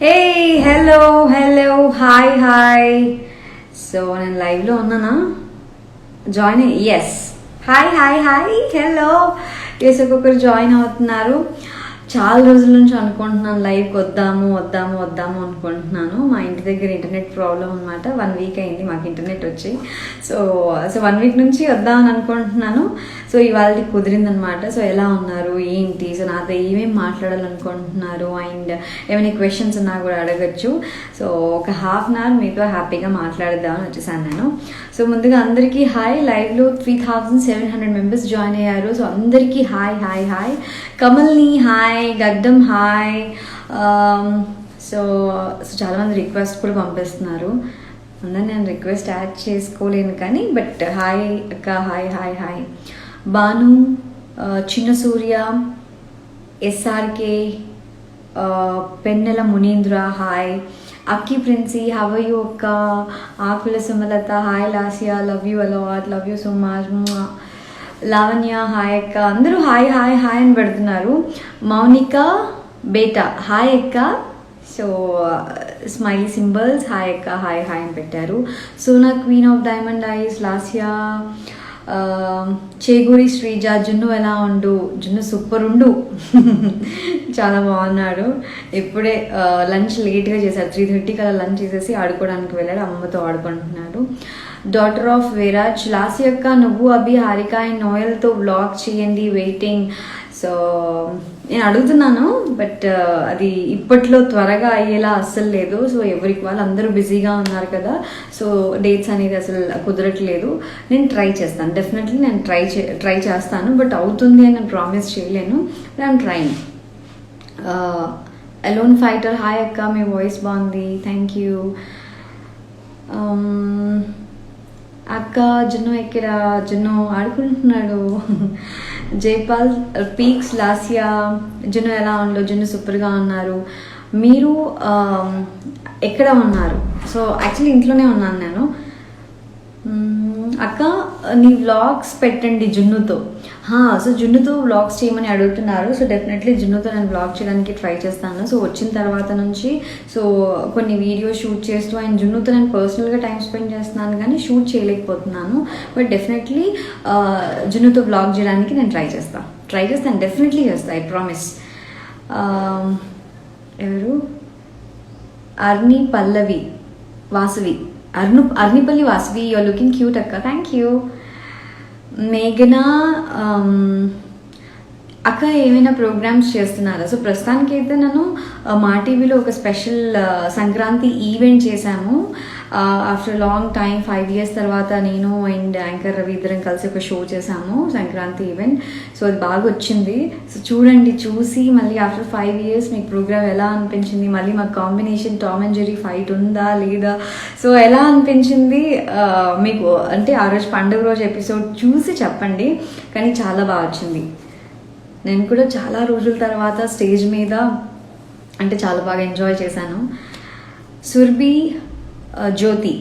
Hey hello hi. So నేను లైవ్లో ఉన్నానా? Join yes hi hello. Yes ఒక్కొక్కరు జాయిన్ అవుతున్నారు. చాలా రోజుల నుంచి అనుకుంటున్నాను లైవ్కి వద్దాము అనుకుంటున్నాను. మా ఇంటి దగ్గర ఇంటర్నెట్ ప్రాబ్లం అనమాట. 1 వీక్ అయింది మాకు ఇంటర్నెట్ వచ్చి. సో 1 వీక్ నుంచి వద్దామని అనుకుంటున్నాను. సో ఇవాళ కుదిరిందనమాట. సో ఎలా ఉన్నారు ఏంటి, సో నాతో ఏమేమి మాట్లాడాలనుకుంటున్నారు అండ్ ఏమైనా క్వశ్చన్స్ ఉన్నా కూడా అడగచ్చు. సో ఒక హాఫ్ అన్ అవర్ మీతో హ్యాపీగా మాట్లాడదామని వచ్చేసాను నేను. సో ముందుగా అందరికీ హాయ్. లైవ్లో 3700 మెంబర్స్ జాయిన్ అయ్యారు. సో అందరికీ హాయ్. కమల్ని హాయ్, గడ్డం హాయ్. సో చాలామంది రిక్వెస్ట్ కూడా పంపిస్తున్నారు. అందరు నేను రిక్వెస్ట్ యాడ్ చేసుకోలేను కానీ బట్ హాయ్ అక్క, హాయ్. బాను, చిన్న సూర్య, ఎస్ఆర్కే, పెన్నెల మునీంద్ర hi. Akki princi how you అక్క. Akula Sumalatha hi. Lasiya love you a lot, love you so much. Lavanya hi అక్క. అందరూ హాయ్ అని పెడుతున్నారు. మౌనిక బేటా హాయ్ అక్క. సో స్మైలీ సింబల్స్ హాయ్ అక్క, హాయ్ అని పెట్టారు. Sona queen of diamond eyes, Lasiya, Cheguri Sreeja, Junnu ఎలా ఉండు? జున్ను సూపర్ ఉండు. చాలా బాగున్నాడు. ఇప్పుడే లంచ్ లేట్గా చేశాడు. 3:30 కల్లా లంచ్ చేసేసి ఆడుకోవడానికి వెళ్ళాడు. అమ్మతో ఆడుకుంటున్నాడు. డాటర్ ఆఫ్ విరాజ్, లాస్ట్ యొక్క నువ్వు అభి హారిక అండ్ నోయల్తో వ్లాగ్ చేయండి వెయిటింగ్. సో నేను అడుగుతున్నాను బట్ అది ఇప్పట్లో త్వరగా అయ్యేలా అస్సలు లేదు. సో ఎవరికి వాళ్ళు అందరూ బిజీగా ఉన్నారు కదా. సో డేట్స్ అనేది అసలు కుదరట్లేదు. నేను ట్రై చేస్తాను, డెఫినెట్లీ నేను ట్రై చేస్తాను. బట్ అవుతుంది అని నేను ప్రామిస్ చేయలేను. I'm trying. Alone fighter hi అక్క, మీ వాయిస్ బాగుంది, థ్యాంక్ యూ. అక్క జున్ను ఎక్కడ? జున్ను ఆడుకుంటున్నాడు. జైపాల్ పీక్స్, లాసియా, జున్ను ఎలా ఉండు? జున్ను సూపర్గా ఉన్నారు. మీరు ఎక్కడ ఉన్నారు? సో యాక్చువల్లీ ఇంట్లోనే ఉన్నాను నేను. అక్క నీ వ్లాగ్స్ పెట్టండి జున్నుతో. సో జున్నుతో వ్లాగ్స్ చేయమని అడుగుతున్నారు. సో డెఫినెట్లీ జున్నుతో నేను వ్లాగ్ చేయడానికి ట్రై చేస్తాను. సో వచ్చిన తర్వాత నుంచి సో కొన్ని వీడియో షూట్ చేస్తూ అండ్ జున్నుతో నేను పర్సనల్గా టైం స్పెండ్ చేస్తున్నాను కానీ షూట్ చేయలేకపోతున్నాను. బట్ డెఫినెట్లీ జున్నుతో వ్లాగ్ చేయడానికి నేను ట్రై చేస్తాను, డెఫినెట్లీ చేస్తాను, ఐ ప్రామిస్. ఎవరు? Arni Pallavi Vasavi, Arnipalli Vasavi, you're looking cute అక్క, థ్యాంక్ యూ. మేఘనా అక్క ఏమైనా ప్రోగ్రామ్స్ చేస్తున్నారా? సో ప్రస్తుతానికి అయితే నేను మా టీవీలో ఒక స్పెషల్ సంక్రాంతి ఈవెంట్ చేశాము. ఆఫ్టర్ లాంగ్ టైం 5 years తర్వాత నేను అండ్ యాంకర్ రవి ఇద్దరం కలిసి ఒక షో చేశాము, సంక్రాంతి ఈవెంట్. సో అది బాగా వచ్చింది. సో చూడండి, చూసి మళ్ళీ ఆఫ్టర్ 5 years మీకు ప్రోగ్రామ్ ఎలా అనిపించింది, మళ్ళీ మా combination Tom and Jerry fight ఉందా లేదా, సో ఎలా అనిపించింది మీకు అంటే ఆ రోజు పండుగ రోజు ఎపిసోడ్ చూసి చెప్పండి. కానీ చాలా బాగా వచ్చింది. నేను కూడా చాలా రోజుల తర్వాత స్టేజ్ మీద అంటే చాలా బాగా ఎంజాయ్ చేశాను. సుర్బి జ్యోతి,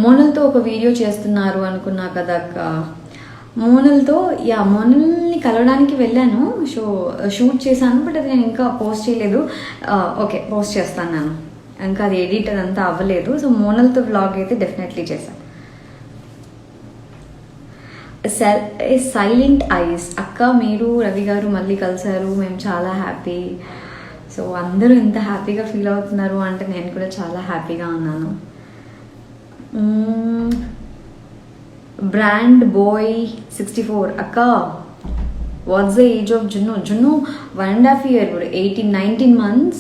మోనల్తో ఒక వీడియో చేస్తున్నారు అనుకున్నా కదా అక్క. మోనల్ని కలవడానికి వెళ్ళాను, షూట్ చేశాను. బట్ అది నేను ఇంకా పోస్ట్ చేయలేదు. ఓకే, పోస్ట్ చేస్తాను నేను, ఇంకా అది ఎడిట్ అదంతా అవ్వలేదు. సో మోనల్తో వ్లాగ్ అయితే డెఫినెట్లీ చేశాను. సైలెంట్ ఐస్ అక్క, మీరు రవి గారు మళ్ళీ కలిసారు, మేము చాలా హ్యాపీ. సో అందరూ ఎంత హ్యాపీగా ఫీల్ అవుతున్నారు అంటే నేను కూడా చాలా హ్యాపీగా ఉన్నాను. బ్రాండ్ బాయ్ 64 అక్క, వాట్స్ ద ఏజ్ ఆఫ్ జున్ను? జున్ను 1.5 year, 18-19 months.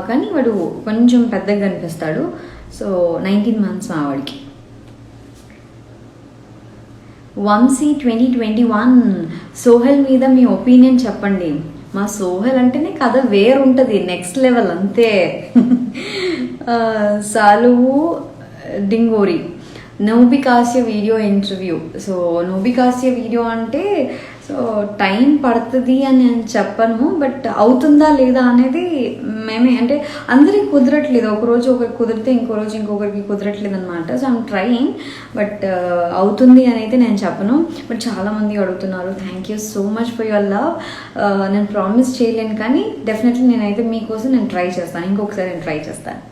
కానీ వాడు కొంచెం పెద్దగా కనిపిస్తాడు. సో 19 months మా వాడికి. వంశీ 2021 సోహెల్ మీద మీ ఒపీనియన్ చెప్పండి. మా సోహెల్ అంటేనే కథ వేరుంటుంది, నెక్స్ట్ లెవెల్ అంతే. సాలువు డింగోరి, నోబికాస్య వీడియో ఇంటర్వ్యూ. సో నోబికాస్య వీడియో అంటే సో టైం పడుతుంది అని నేను చెప్పను, బట్ అవుతుందా లేదా అనేది మేమే, అంటే అందరికి కుదరట్లేదు. ఒకరోజు ఒకరికి కుదిరితే ఇంకో రోజు ఇంకొకరికి కుదరట్లేదు అనమాట. సో ఐమ్ ట్రయింగ్, బట్ అవుతుంది అని అయితే నేను చెప్పను. బట్ చాలామంది అడుగుతున్నారు. Thank you so much for your love. నేను ప్రామిస్ చేయలేను, కానీ డెఫినెట్లీ నేనైతే మీకోసం నేను ట్రై చేస్తాను, ఇంకొకసారి నేను ట్రై చేస్తాను.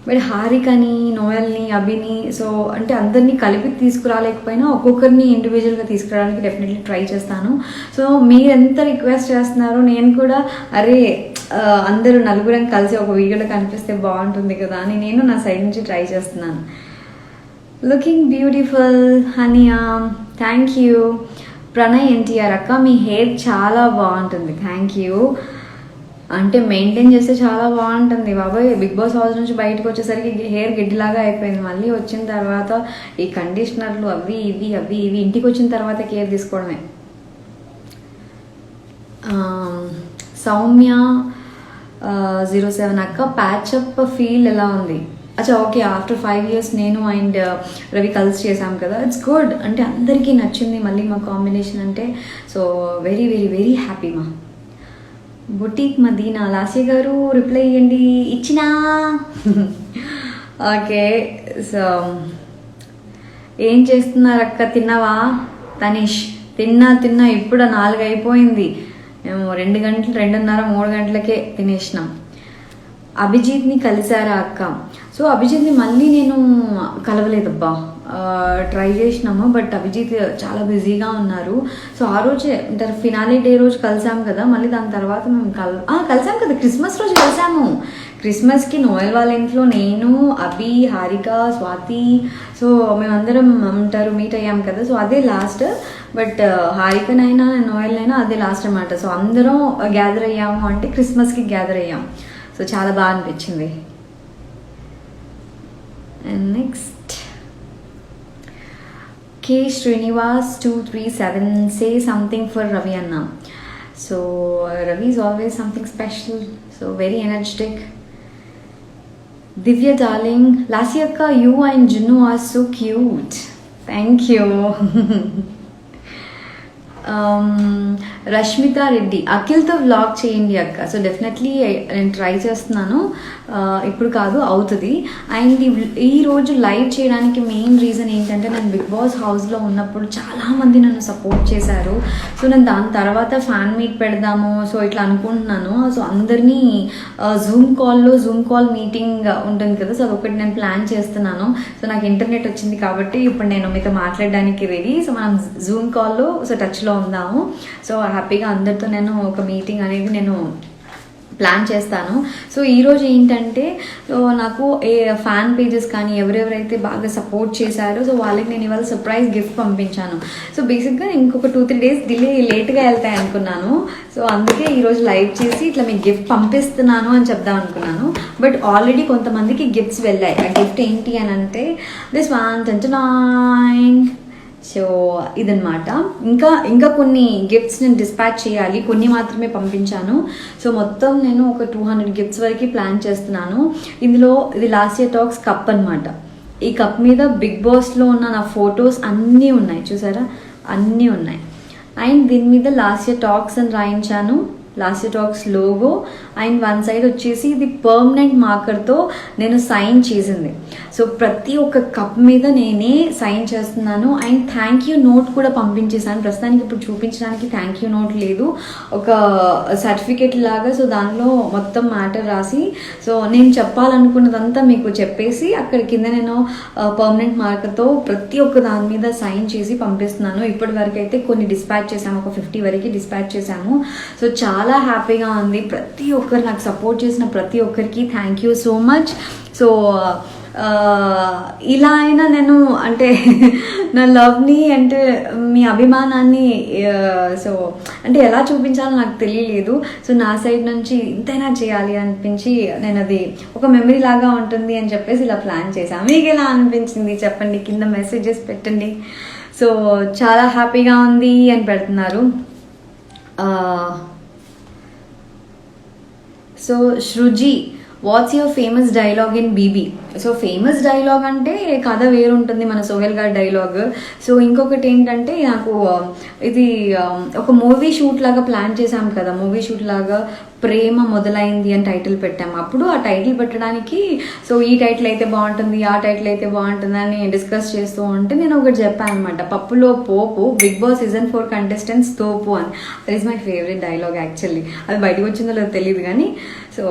బట్ హారికని, నోయల్ని, అభిని, సో అంటే అందరినీ కలిపి తీసుకురాలేకపోయినా ఒక్కొక్కరిని ఇండివిజువల్గా తీసుకురావడానికి డెఫినెట్లీ ట్రై చేస్తాను. సో మీరు ఎంత రిక్వెస్ట్ చేస్తున్నారో నేను కూడా అరే అందరూ నలుగురం కలిసి ఒక వీడియోలో కనిపిస్తే బాగుంటుంది కదా అని నేను నా సైడ్ నుంచి ట్రై చేస్తున్నాను. Looking beautiful Hania, thank you. Pranay NTR అక్క, మీ హెయిర్ చాలా బాగుంటుంది. Thank you. అంటే మెయింటైన్ చేస్తే చాలా బాగుంటుంది బాబాయ్. బిగ్ బాస్ హౌస్ నుంచి బయటకు వచ్చేసరికి హెయిర్ గిడ్డిలాగా అయిపోయింది. మళ్ళీ వచ్చిన తర్వాత ఈ కండిషనర్లు అవి ఇవి ఇంటికి వచ్చిన తర్వాత కేర్ తీసుకోవడమే. సౌమ్య 07 అక్క, ప్యాచప్ ఫీల్ ఎలా ఉంది? అచ్చా ఓకే, ఆఫ్టర్ 5 years నేను అండ్ రవి కలిసి చేసాం కదా, ఇట్స్ గుడ్. అంటే అందరికీ నచ్చింది మళ్ళీ మా కాంబినేషన్ అంటే. So very very very happy మా. బుటీక్ మదీనా, లాస్య గారు రిప్లై ఇవ్వండి. ఇచ్చినా ఓకే. సో ఏం చేస్తున్నారు అక్క, తిన్నావా? తనీష్, తిన్నా ఇప్పుడు 4 అయిపోయింది. మేము 2 గంటలు 2:30 3 గంటలకే తినేసినాం. అభిజిత్ని కలిసారా అక్క? సో అభిజిత్ని మళ్ళీ నేను కలవలేదబ్బా, ట్రై చేసినాము, బట్ అభిజిత్ చాలా బిజీగా ఉన్నారు. సో ఆ రోజే అంటే ఫినాలే డే రోజు కలిసాము కదా, మళ్ళీ దాని తర్వాత మేము కలిసాము కదా, క్రిస్మస్ రోజు కలిసాము. క్రిస్మస్కి నోయల్ వాళ్ళ ఇంట్లో నేను, అభి, హారిక, స్వాతి, సో మేమందరం ఉంటారు మీట్ అయ్యాం కదా. సో అదే లాస్ట్, బట్ హారికనైనా నోయల్నైనా అదే లాస్ట్ అనమాట. సో అందరం గ్యాదర్ అయ్యాము అంటే క్రిస్మస్కి గ్యాదర్ అయ్యాం. సో చాలా బాగా అనిపించింది. And next K Srinivas 237, say something for Ravi Anna. So Ravi is always something special, so very energetic. Divya darling, Lasya akka, you and Jinnu are so cute. Thank you. Rashmita Reddy, అఖిల్తో vlog చేయండి అక్క. So definitely నేను try చేస్తున్నాను, ఇప్పుడు కాదు అవుతుంది. And ఈరోజు live చేయడానికి మెయిన్ రీజన్ ఏంటంటే నేను బిగ్ బాస్ హౌస్లో ఉన్నప్పుడు చాలామంది నన్ను సపోర్ట్ చేశారు. సో నేను దాని తర్వాత ఫ్యాన్ మీట్ పెడదాము సో ఇట్లా అనుకుంటున్నాను. సో అందరినీ జూమ్ కాల్ మీటింగ్ ఉంటుంది కదా, సో అదొకటి నేను ప్లాన్ చేస్తున్నాను. సో నాకు ఇంటర్నెట్ వచ్చింది కాబట్టి ఇప్పుడు నేను మీతో మాట్లాడడానికి రెడీ. సో మనం జూమ్ కాల్లో సో టచ్లో ఉందాము. సో హ్యాపీగా అందరితో నేను ఒక మీటింగ్ అనేది నేను ప్లాన్ చేస్తాను. సో ఈరోజు ఏంటంటే నాకు ఫ్యాన్ పేజెస్ కానీ ఎవరెవరైతే బాగా సపోర్ట్ చేశారో సో వాళ్ళకి నేను ఇవాళ సర్ప్రైజ్ గిఫ్ట్ పంపించాను. సో బేసిక్గా ఇంకొక 2-3 days లేట్గా వెళ్తాయి అనుకున్నాను. సో అందుకే ఈరోజు లైవ్ చేసి ఇట్లా మీకు గిఫ్ట్ పంపిస్తున్నాను అని చెప్దాం అనుకున్నాను. బట్ ఆల్రెడీ కొంతమందికి గిఫ్ట్స్ వెళ్ళాయి. ఆ గిఫ్ట్ ఏంటి అని అంటే దిస్ 129. సో ఇదనమాట. ఇంకా కొన్ని గిఫ్ట్స్ నేను డిస్పాచ్ చేయాలి, కొన్ని మాత్రమే పంపించాను. సో మొత్తం నేను ఒక 200 గిఫ్ట్స్ వరకు ప్లాన్ చేస్తున్నాను. ఇందులో ఇది లాస్ట్ ఇయర్ టాక్స్ కప్ అనమాట. ఈ కప్ మీద బిగ్ బాస్లో ఉన్న నా ఫొటోస్ అన్నీ ఉన్నాయి, చూసారా, అన్నీ ఉన్నాయి. అండ్ దీని మీద లాస్ట్ ఇయర్ టాక్స్ అని రాయించాను, last year tax logo. And one side వచ్చేసి ఇది పర్మనెంట్ మార్కర్తో నేను సైన్ చేసింది. సో ప్రతి ఒక్క కప్ మీద నేనే సైన్ చేస్తున్నాను. అండ్ థ్యాంక్ యూ నోట్ కూడా పంపించేసాను. ప్రస్తుతానికి ఇప్పుడు చూపించడానికి థ్యాంక్ యూ నోట్ లేదు, ఒక సర్టిఫికేట్ లాగా. సో దానిలో మొత్తం మ్యాటర్ రాసి సో నేను చెప్పాలనుకున్నదంతా మీకు చెప్పేసి అక్కడ కింద నేను పర్మనెంట్ మార్కర్తో ప్రతి ఒక్క దాని మీద సైన్ చేసి పంపిస్తున్నాను. ఇప్పటి వరకు అయితే కొన్ని డిస్పాచ్ చేసాము, ఒక 50 వరకు డిస్పాచ్ చేసాము. సో చాలా హ్యాపీగా ఉంది. ప్రతి ఒక్కరు నాకు సపోర్ట్ చేసిన ప్రతి ఒక్కరికి thank you so much. So ఇలా అయినా నేను అంటే నా లవ్ని అంటే మీ అభిమానాన్ని సో అంటే ఎలా చూపించాలో నాకు తెలియలేదు. సో నా సైడ్ నుంచి ఇంతైనా చేయాలి అనిపించి నేను అది ఒక మెమరీ లాగా ఉంటుంది అని చెప్పేసి ఇలా ప్లాన్ చేశాను. మీకు ఎలా అనిపించింది చెప్పండి, కింద మెసేజెస్ పెట్టండి. సో చాలా హ్యాపీగా ఉంది అని పెడుతున్నారు. So Sruji, what's your famous dialogue in BB? So famous dialogue అంటే కథ వేరుంటుంది మన సోహెల్ గారి డైలాగ్. సో ఇంకొకటి ఏంటంటే నాకు ఇది ఒక మూవీ షూట్ లాగా ప్లాన్ చేశాం కదా, మూవీ షూట్ లాగా ప్రేమ మొదలైంది అని టైటిల్ పెట్టాము. అప్పుడు ఆ టైటిల్ పెట్టడానికి సో ఈ టైటిల్ అయితే బాగుంటుంది, ఆ టైటిల్ అయితే బాగుంటుంది అని డిస్కస్ చేస్తూ ఉంటే నేను ఒకటి చెప్పాను అనమాట, పప్పులో పోపు బిగ్ బాస్ సీజన్ 4 కంటెస్టెంట్స్ తోపు అని. That is my favourite dialogue actually. అది బయటకు వచ్చిందో లేదో తెలియదు కానీ సో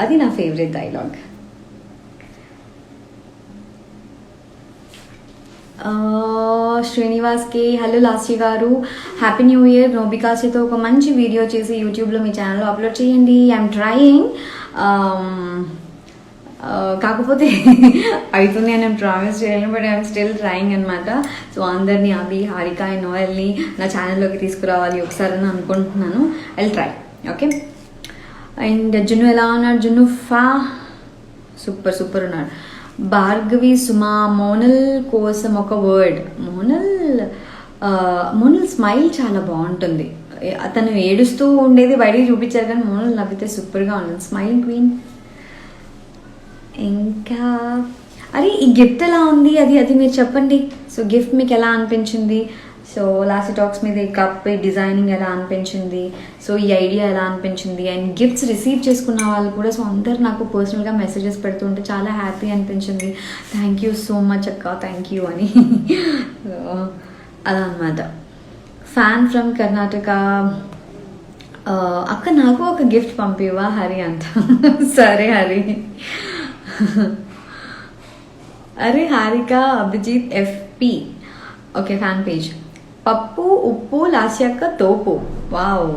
అది నా ఫేవరెట్ డైలాగ్. శ్రీనివాస్కి హలో లాస్య గారు, హ్యాపీ న్యూ ఇయర్. నోబికాసితో ఒక మంచి వీడియో చేసి యూట్యూబ్లో మీ ఛానల్లో అప్లోడ్ చేయండి. ఐఎమ్ ట్రయింగ్, కాకపోతే అవుతుంది అని నేను ప్రామిస్ చేయను, బట్ ఐఎమ్ స్టిల్ ట్రయింగ్ అనమాట. సో అందరినీ అభి, హారిక అండ్ నోయల్ని నా ఛానల్లోకి తీసుకురావాలి ఒకసారి అని అనుకుంటున్నాను. I try. ఓకే. అండ్ జున్ను ఎలా ఉన్నాడు? జున్ను సూపర్ సూపర్ ఉన్నాడు. భార్గవి సుమా, మోనల్ కోసం ఒక వర్డ్. మోనల్ స్మైల్ చాలా బాగుంటుంది. అతను ఏడుస్తూ ఉండేది బయటికి చూపించారు కానీ మోనల్ నవ్వితే సూపర్గా ఉంటుంది. Smile queen. ఇంకా అరే ఈ గిఫ్ట్ ఎలా ఉంది అది మీరు చెప్పండి. సో గిఫ్ట్ మీకు ఎలా అనిపించింది? సో లాస్ట్ టాక్స్ మీద ఈ కప్ డిజైనింగ్ ఎలా అనిపించింది? సో ఈ ఐడియా ఎలా అనిపించింది? అండ్ గిఫ్ట్స్ రిసీవ్ చేసుకున్న వాళ్ళు కూడా సో అందరు నాకు పర్సనల్గా మెసేజెస్ పెడుతుంటే చాలా హ్యాపీ అనిపించింది. థ్యాంక్ యూ సో మచ్ అక్క, థ్యాంక్ యూ అని. అలా అనమాట. Fan from Karnataka. అక్క నాకు ఒక గిఫ్ట్ పంపివా హరి అంట. సరే హరి. అరే Harika Abhijeet FP. Okay, fan page. పప్పు ఉప్పు లాస్యక్క తోపు. వావ్.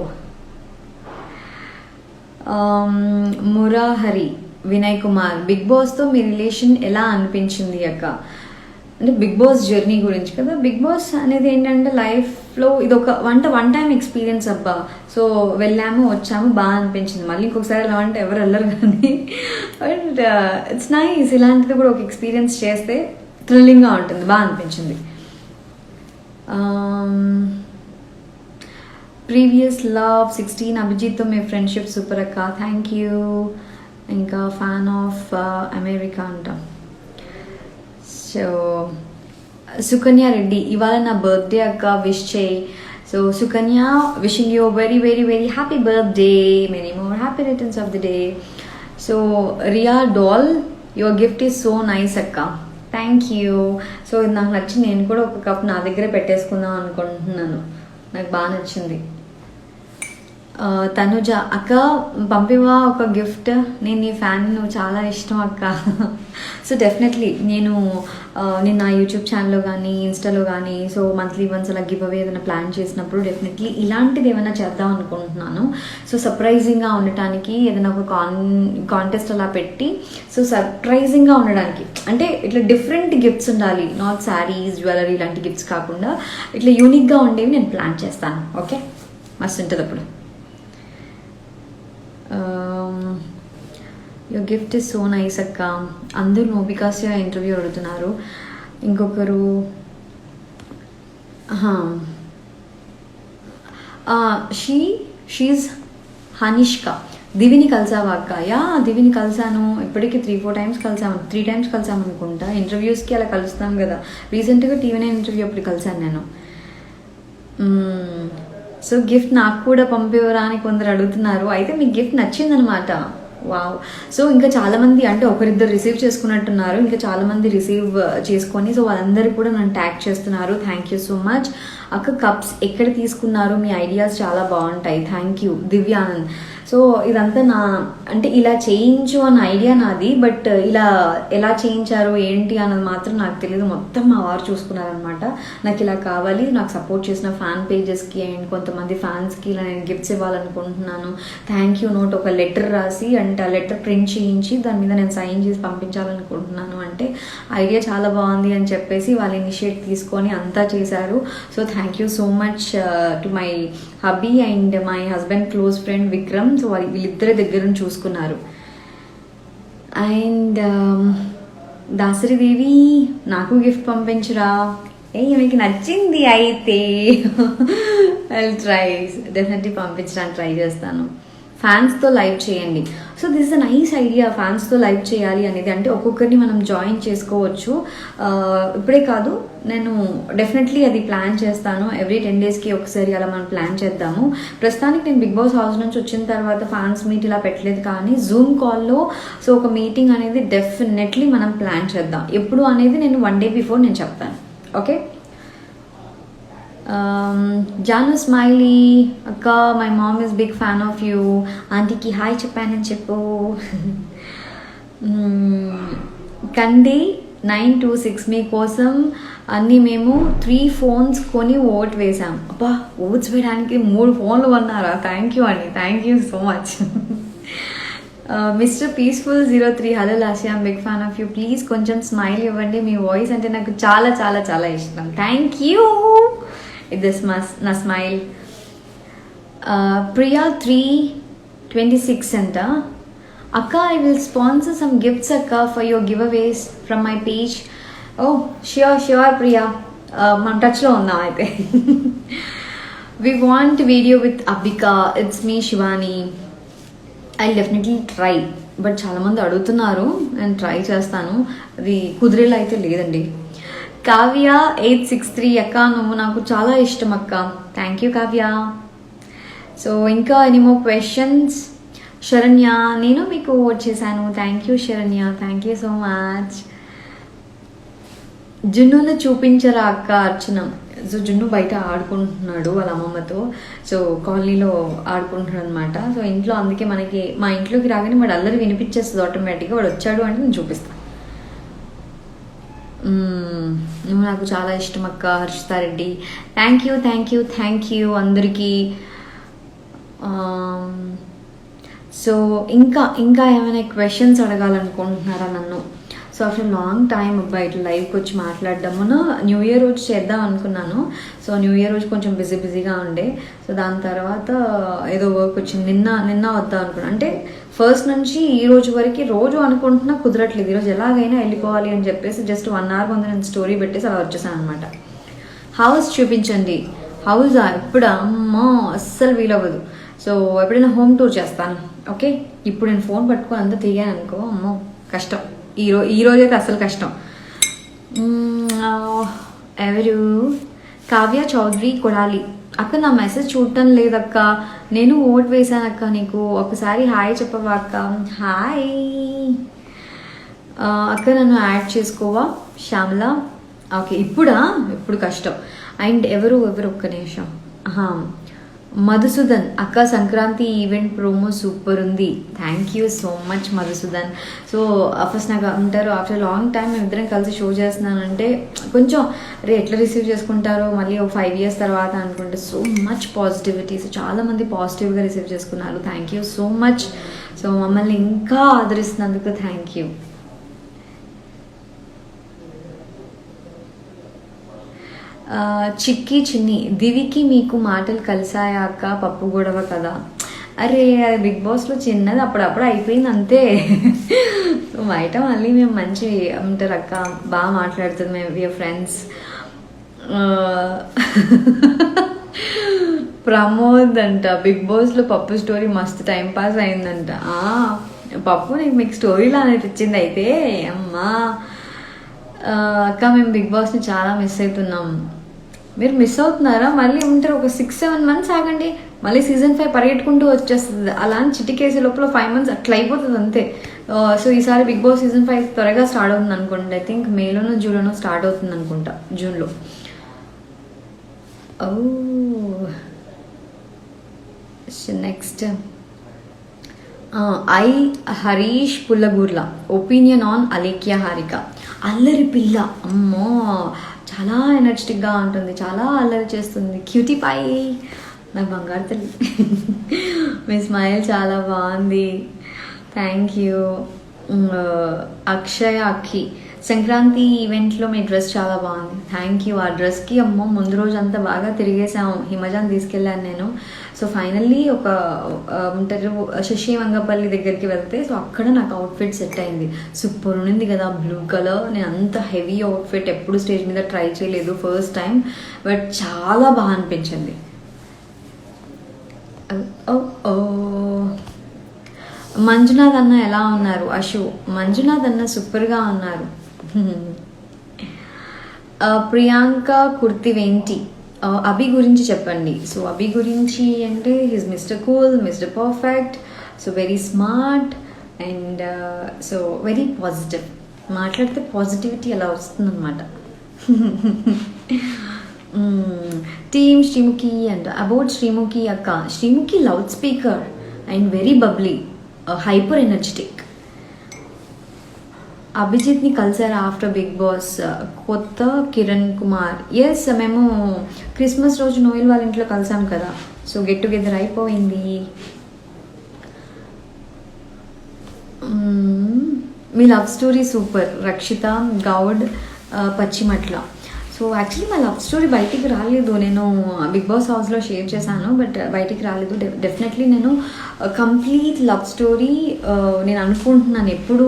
మురాహరి వినయ్ కుమార్, బిగ్ బాస్తో మీ రిలేషన్ ఎలా అనిపించింది అక్క? అంటే బిగ్ బాస్ జర్నీ గురించి కదా. బిగ్ బాస్ అనేది ఏంటంటే లైఫ్లో ఇది ఒక వన్ టైం ఎక్స్పీరియన్స్ అబ్బా. సో వెళ్ళాము వచ్చాము బాగా అనిపించింది. మళ్ళీ ఇంకొకసారి ఎలా అంటే ఎవరు వెళ్ళరు కానీ బట్ ఇట్స్ నైస్. ఇలాంటిది కూడా ఒక ఎక్స్పీరియన్స్ చేస్తే థ్రిల్లింగ్గా ఉంటుంది, బాగా అనిపించింది. ప్రీవియస్ లవ్ 16 అభిజిత్తో మీ ఫ్రెండ్షిప్ సూపర్ అక్క, థ్యాంక్ యూ. ఇంకా ఫ్యాన్ ఆఫ్ అమెరికా అంట. సో సుకన్య రెడ్డి, ఇవాళ నా బర్త్డే అక్క, విష్ చేయి. So Sukanya, wishing you very very very happy birthday, many more happy returns of the day. So Riya doll, your gift is so nice అక్క, thank you. So ఇది నాకు నచ్చి నేను కూడా ఒక కప్ నా దగ్గరే పెట్టేసుకుందాం అనుకుంటున్నాను, నాకు బాగా నచ్చింది. తనుజ, అక్క పంపివా ఒక గిఫ్ట్, నేను నీ ఫ్యాన్, నువ్వు చాలా ఇష్టం అక్క. సో డెఫినెట్లీ నేను నా యూట్యూబ్ ఛానల్లో కానీ ఇన్స్టాలో కానీ సో మంత్లీ వన్స్ అలా గివ్ అవే ఏదైనా ప్లాన్ చేసినప్పుడు డెఫినెట్లీ ఇలాంటిది ఏమైనా చేద్దాం అనుకుంటున్నాను. సో సర్ప్రైజింగ్గా ఉండటానికి ఏదైనా ఒక కాంటెస్ట్ అలా పెట్టి సో సర్ప్రైజింగ్గా ఉండడానికి, అంటే ఇట్లా డిఫరెంట్ గిఫ్ట్స్ ఉండాలి, నాట్ శారీస్ జ్యువెలరీ ఇలాంటి గిఫ్ట్స్ కాకుండా ఇట్లా యూనిక్గా ఉండేవి నేను ప్లాన్ చేస్తాను. ఓకే, మస్తు ఉంటుంది అప్పుడు. Your gift is so nice అక్క. అందరూ నోబికాస్య ఇంటర్వ్యూ అడుగుతున్నారు. ఇంకొకరు షీజ్ హనిష్క, దివిని కలిసావా అక్క? యా, దివిని కలిసాను, ఇప్పటికీ 3-4 టైమ్స్ కలిసాము, 3 టైమ్స్ కలిసాము అనుకుంటా. ఇంటర్వ్యూస్కి అలా కలుస్తాం కదా. రీసెంట్గా టీవీ9 ఇంటర్వ్యూ అప్పుడు కలిసాను నేను. సో గిఫ్ట్ నాకు కూడా పంపివరా అని కొందరు అడుగుతున్నారు. అయితే మీకు గిఫ్ట్ నచ్చిందనమాట. వావ్. సో ఇంకా చాలామంది, అంటే ఒకరిద్దరు రిసీవ్ చేసుకున్నట్టున్నారు, ఇంకా చాలామంది రిసీవ్ చేసుకొని సో వాళ్ళందరూ కూడా నన్ను ట్యాగ్ చేస్తున్నారు. థ్యాంక్ యూ సో మచ్ అక్క. కప్స్ ఎక్కడ తీసుకున్నారు? మీ ఐడియాస్ చాలా బాగుంటాయి, థ్యాంక్ యూ. దివ్యానంద్. సో ఇదంతా నా, అంటే ఇలా చేయించు అన్న ఐడియా నాది, బట్ ఇలా ఎలా చేయించారు ఏంటి అన్నది మాత్రం నాకు తెలియదు. మొత్తం మా వారు చూసుకున్నారనమాట. నాకు ఇలా కావాలి, నాకు సపోర్ట్ చేసిన ఫ్యాన్ పేజెస్కి అండ్ కొంతమంది ఫ్యాన్స్కి ఇలా నేను గిఫ్ట్స్ ఇవ్వాలనుకుంటున్నాను, థ్యాంక్ యూ నోట్ ఒక లెటర్ రాసి అంటే ఆ లెటర్ ప్రింట్ చేయించి దాని మీద నేను సైన్ చేసి పంపించాలనుకుంటున్నాను అంటే ఐడియా చాలా బాగుంది అని చెప్పేసి వాళ్ళు ఇనిషియేట్ తీసుకొని అంతా చేశారు. So thank you so much to my hubby and my husband close friend Vikram. So వీళ్ళిద్దరి దగ్గర నుంచి చూసుకున్నారు. అండ్ దాసరిదేవి, నాకు గిఫ్ట్ పంపించురా. మీకు నచ్చింది అయితే ఐ ట్రై, డెఫినెట్లీ పంపించడానికి ట్రై చేస్తాను. ఫ్యాన్స్తో లైవ్ చేయండి. So this is a nice idea, ఫ్యాన్స్తో లైవ్ చేయాలి అనేది. అంటే ఒక్కొక్కరిని మనం జాయిన్ చేసుకోవచ్చు. ఇప్పుడే కాదు, నేను డెఫినెట్లీ అది ప్లాన్ చేస్తాను. ఎవ్రీ 10 daysకి ఒకసారి అలా మనం ప్లాన్ చేద్దాము. ప్రస్తుతానికి నేను బిగ్ బాస్ హౌస్ నుంచి వచ్చిన తర్వాత ఫ్యాన్స్ మీట్ ఇలా పెట్టలేదు, కానీ జూమ్ కాల్లో సో ఒక మీటింగ్ అనేది డెఫినెట్లీ మనం ప్లాన్ చేద్దాం. ఎప్పుడు అనేది నేను 1 day బిఫోర్ నేను చెప్తాను. ఓకే. జాను స్మైలీ అక్క, my mom is big fan of you. ఆంటీకి హాయ్ చెప్పానని చెప్పు. కండి 926 మీకోసం అన్నీ మేము 3 phones కొని ఓట్ వేసాం. అబ్బా, ఓట్స్ వేయడానికి 3 phones కొన్నారా? థ్యాంక్ యూ అండి, thank you so much. Mister peaceful 03 hello Lasya, I'm big fan of you. Please కొంచెం స్మైల్ ఇవ్వండి, మీ వాయిస్ అంటే నాకు చాలా చాలా చాలా ఇష్టం. Thank you. ఇది నా స్మైల్. ప్రియా 326 అంట. అక్క, I will sponsor some gifts అక్క for your giveaways from my page. Oh sure sure Priya, మనం టచ్లో ఉందాం అయితే. We want video with Abika, it's me Shivani. I definitely try, but చాలామంది అడుగుతున్నారు, నేను ట్రై చేస్తాను. అది కుదిరేలా అయితే లేదండి. కావ్య 863 అక్క, నువ్వు నాకు చాలా ఇష్టం అక్క. Thank you Kavya. సో ఇంకా ఎనీమో క్వశ్చన్స్? శరణ్య, నేను మీకు ఓట్ చేశాను. Thank you Sharanya, thank you so much. జున్నును చూపించరా అక్క అర్చన. సో జున్ను బయట ఆడుకుంటున్నాడు వాళ్ళ అమ్మమ్మతో. సో కాలనీలో ఆడుకుంటున్నాడు అనమాట. సో ఇంట్లో, అందుకే మనకి మా ఇంట్లోకి రాగానే వాడు అల్లరి వినిపించేస్తుంది ఆటోమేటిక్గా. వాడు వచ్చాడు అంటే నేను చూపిస్తాను. నువ్వు నాకు చాలా ఇష్టం అక్క. Harshita Reddy, thank you thank you thank you అందరికీ. సో ఇంకా ఏమైనా క్వశ్చన్స్ అడగాలనుకుంటున్నారా నన్ను? సో ఆఫ్టర్ లాంగ్ టైం అబ్బాయి ఇట్లా లైవ్కి వచ్చి మాట్లాడదాము. న్యూ ఇయర్ రోజు చేద్దాం అనుకున్నాను. సో న్యూ ఇయర్ రోజు కొంచెం బిజీగా ఉండే. సో దాని తర్వాత ఏదో వర్క్ వచ్చింది. నిన్న వద్దాం అనుకున్నాను. అంటే ఫస్ట్ నుంచి ఈ రోజు వరకు రోజు అనుకుంటున్నా, కుదరట్లేదు. ఈరోజు ఎలాగైనా వెళ్ళిపోవాలి అని చెప్పేసి జస్ట్ 1 hour ముందు నేను స్టోరీ పెట్టేసి అలా వచ్చేసాను అనమాట. హౌస్ చూపించండి. హౌసా? ఇప్పుడు అమ్మో అస్సలు వీలవ్వదు. సో ఎప్పుడైనా హోమ్ టూర్ చేస్తాను. ఓకే, ఇప్పుడు నేను ఫోన్ పట్టుకొని అంతా తిరిగాను అనుకో, అమ్మో కష్టం. ఈ రోజైతే అస్సలు కష్టం. ఎవరు? కావ్య చౌదరి కొడాలి అక్క, నా మెసేజ్ చూడటం లేదక్క. నేను ఓట్ వేసానక్క నీకు. ఒకసారి హాయ్ చెప్పవా అక్క? హాయ్ అక్క, నన్ను యాడ్ చేసుకోవా? శ్యామల. ఓకే, ఇప్పుడు కష్టం. అండ్ ఎవరు ఒక్క నిమిషం. మధుసూదన్ అక్క, సంక్రాంతి ఈవెంట్ ప్రోమో సూపర్ ఉంది. Thank you so much Madhusudan. So first నాకు అంటారు, ఆఫ్టర్ లాంగ్ టైం మేము ఇద్దరం కలిసి షో చేస్తున్నానంటే కొంచెం ఎట్లా రిసీవ్ చేసుకుంటారో మళ్ళీ ఒక 5 years తర్వాత అనుకుంటే. So much positivity. సో చాలామంది పాజిటివ్గా రిసీవ్ చేసుకున్నారు. Thank you so much. So మమ్మల్ని ఇంకా ఆదరిస్తున్నందుకు థ్యాంక్ యూ. చిన్ని దివికి మీకు మాటలు కలిసాయా అక్క? పప్పు గొడవ కదా. అరే అది బిగ్ బాస్లో చిన్నది, అప్పుడప్పుడు అయిపోయింది అంతే. సో బయట మళ్ళీ మేము మంచి ఉంటారు అక్క, బాగా మాట్లాడుతుంది, మేము విఆర్ ఫ్రెండ్స్. ప్రమోద్ అంట, బిగ్ బాస్లో పప్పు స్టోరీ మస్తు టైంపాస్ అయిందంట. పప్పు మీకు స్టోరీలా అనిపించింది అయితే. అమ్మా అక్క, మేము బిగ్ బాస్ని చాలా మిస్ అవుతున్నాం. మీరు మిస్ అవుతున్నారా? మళ్ళీ ఉంటారు ఒక 6-7 months ఆగండి, మళ్ళీ season 5 పరిగెట్టుకుంటూ వచ్చేస్తుంది. అలా అని చిటికేసే లోపల 5 months అట్లా అయిపోతుంది అంతే. సో ఈసారి బిగ్ బాస్ season 5 త్వరగా స్టార్ట్ అవుతుంది అనుకోండి. ఐ థింక్ మేలోనో జూన్లోనో స్టార్ట్ అవుతుంది అనుకుంటా, జూన్లో. Next Harish Pullagurla opinion on Alekhya Harika. అల్లరి పిల్ల, అమ్మో చాలా ఎనర్జెటిక్గా ఉంటుంది, చాలా అల్లరి చేస్తుంది. క్యూటీ పై నా బంగారు తల్లి. మీ స్మైల్ చాలా బాగుంది. Thank you. అక్షయ అక్కి, సంక్రాంతి ఈవెంట్లో మీ డ్రెస్ చాలా బాగుంది. Thank you. ఆ డ్రెస్కి అమ్మో ముందు రోజు అంతా బాగా తిరిగేసాము. హిమజాన్ తీసుకెళ్ళాను నేను. సో ఫైనల్లీ ఒక ఉంటారు శశి వంగపల్లి దగ్గరికి వెళ్తే, సో అక్కడ నాకు అవుట్ఫిట్ సెట్ అయింది. సూపర్ ఉన్నింది కదా బ్లూ కలర్. నేను అంత హెవీ అవుట్ఫిట్ ఎప్పుడు స్టేజ్ మీద ట్రై చేయలేదు, ఫస్ట్ టైం. బట్ చాలా బాగా అనిపించింది. ఓ మంజునాథ్ అన్న ఎలా ఉన్నారు? అశు, మంజునాథ్ అన్న సూపర్గా ఉన్నారు. ప్రియాంక కుర్తివేంటి, అభి గురించి చెప్పండి. సో అభి గురించి అంటే his mister cool, mister perfect, so very smart and so very positive. మాట్లాడితే పాజిటివిటీ అలా వస్తుందన్నమాట. Team Sreemukhi and about Sreemukhi అక్క, Sreemukhi loud speaker and very bubbly, hyper energetic. అభిజిత్ని కలిసారా ఆఫ్టర్ బిగ్ బాస్? కొత్త కిరణ్ కుమార్, ఎస్ మేము క్రిస్మస్ రోజు నోయల్ వాళ్ళ ఇంట్లో కలిసాం కదా, సో గెట్ టుగెదర్ అయిపోయింది. మీ love story super, Rakshita Goud Pachimatla. So actually మా లవ్ స్టోరీ బయటికి రాలేదు, నేను బిగ్ బాస్ హౌస్లో షేర్ చేశాను, బట్ బయటికి రాలేదు. డెఫినెట్లీ నేను కంప్లీట్ లవ్ స్టోరీ నేను అనుకుంటున్నాను ఎప్పుడు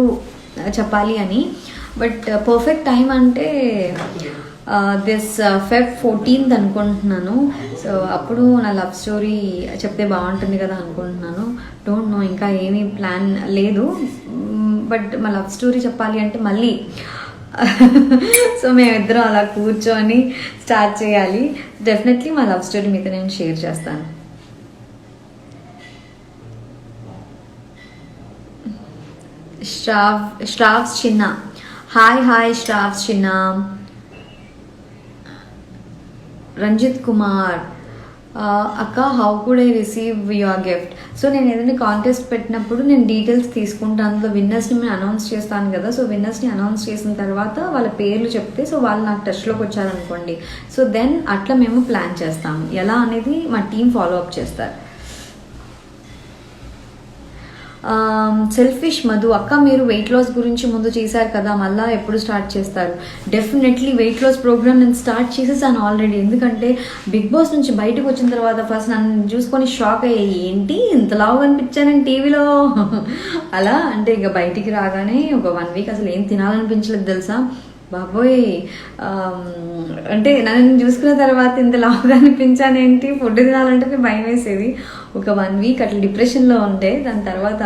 చెప్పాలి అని, బట్ పర్ఫెక్ట్ టైం అంటే దిస్ Feb 14th అనుకుంటున్నాను. సో అప్పుడు నా లవ్ స్టోరీ చెప్తే బాగుంటుంది కదా అనుకుంటున్నాను. డోంట్ నో, ఇంకా ఏమీ ప్లాన్ లేదు, బట్ మా లవ్ స్టోరీ చెప్పాలి అంటే మళ్ళీ సో మేమిద్దరం అలా కూర్చొని స్టార్ట్ చేయాలి. డెఫినెట్లీ మా లవ్ స్టోరీ మీతో నేను షేర్ చేస్తాను. శ్రావ్స్ చిన్న, హాయ్ శ్రావ్స్ చిన్న. రంజిత్ కుమార్, అక్క how could I receive your gift? So నేను ఏదైనా కాంటెస్ట్ పెట్టినప్పుడు నేను డీటెయిల్స్ తీసుకుంటాను, అందులో విన్నర్స్ని నేను అనౌన్స్ చేస్తాను కదా. సో విన్నర్స్ని అనౌన్స్ చేసిన తర్వాత వాళ్ళ పేర్లు చెప్తే, సో వాళ్ళు నాకు టచ్లోకి వచ్చారనుకోండి, సో దెన్ అట్లా మేము ప్లాన్ చేస్తాము. ఎలా అనేది మా టీం ఫాలో అప్ చేస్తారు. సెల్ఫిష్ మధు, అక్క మీరు వెయిట్ లాస్ గురించి ముందు చేశారు కదా, మళ్ళీ ఎప్పుడు స్టార్ట్ చేస్తారు? డెఫినెట్లీ వెయిట్ లాస్ ప్రోగ్రామ్ నేను స్టార్ట్ చేసేసాను ఆల్రెడీ. ఎందుకంటే బిగ్ బాస్ నుంచి బయటకు వచ్చిన తర్వాత ఫస్ట్ నన్ను చూసుకొని షాక్ అయ్యాయి, ఏంటి ఇంతలాగా కనిపించాను టీవీలో అలా. అంటే ఇక బయటికి రాగానే ఒక 1 week అసలు ఏం తినాలనిపించలేదు తెలుసా బాబోయ్. అంటే నన్ను చూసుకున్న తర్వాత ఇంత లావుగా అనిపించానేంటి, ఫుడ్ తినాలంటే భయం వేసేది. ఒక 1 week అట్లా డిప్రెషన్లో ఉంటే, దాని తర్వాత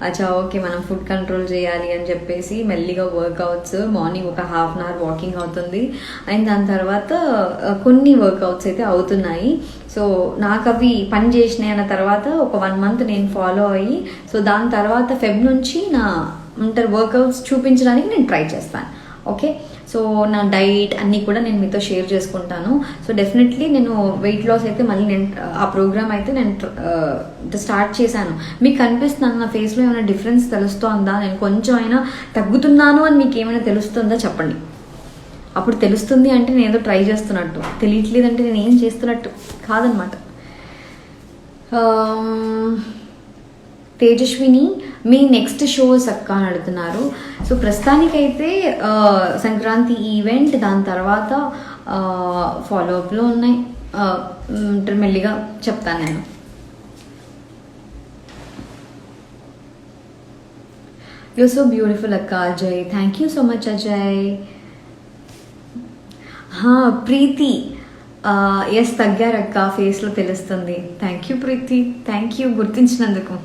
అచ్చా ఓకే మనం ఫుడ్ కంట్రోల్ చేయాలి అని చెప్పేసి మెల్లిగా వర్కౌట్స్, మార్నింగ్ ఒక 1/2 hour వాకింగ్ అవుతుంది, అండ్ దాని తర్వాత కొన్ని వర్కౌట్స్ అయితే అవుతున్నాయి. సో నాకు అవి పని చేసినాయి అన్న తర్వాత ఒక 1 month నేను ఫాలో అయ్యి, సో దాని తర్వాత ఫెబ్ నుంచి నా వర్కౌట్స్ చూపించడానికి నేను ట్రై చేస్తాను. ఓకే, సో నా డైట్ అన్నీ కూడా నేను మీతో షేర్ చేసుకుంటాను. సో డెఫినెట్లీ నేను వెయిట్ లాస్ అయితే మళ్ళీ నేను ఆ ప్రోగ్రామ్ అయితే నేను స్టార్ట్ చేశాను. మీకు కనిపిస్తున్నాను నా ఫేస్లో ఏమైనా డిఫరెన్స్ తెలుస్తుందా, నేను కొంచెం అయినా తగ్గుతున్నాను అని మీకు ఏమైనా తెలుస్తుందా చెప్పండి. అప్పుడు తెలుస్తుంది అంటే నేను ఏదో ట్రై చేస్తున్నట్టు, తెలియట్లేదంటే నేను ఏం చేస్తున్నట్టు కాదనమాట. తేజస్విని, మీ నెక్స్ట్ షోస్ అక్క అని అడుగుతున్నారు. సో ప్రస్తుతానికైతే సంక్రాంతి ఈవెంట్, దాని తర్వాత ఫాలోఅప్లో ఉన్నాయి, మెల్లిగా చెప్తాను నేను. యూ సో బ్యూటిఫుల్ అక్క. Ajay, thank you so much Ajay. Preethi, yes తగ్గారక్క, ఫేస్లో తెలుస్తుంది. Thank you Preethi, thank you గుర్తించినందుకు.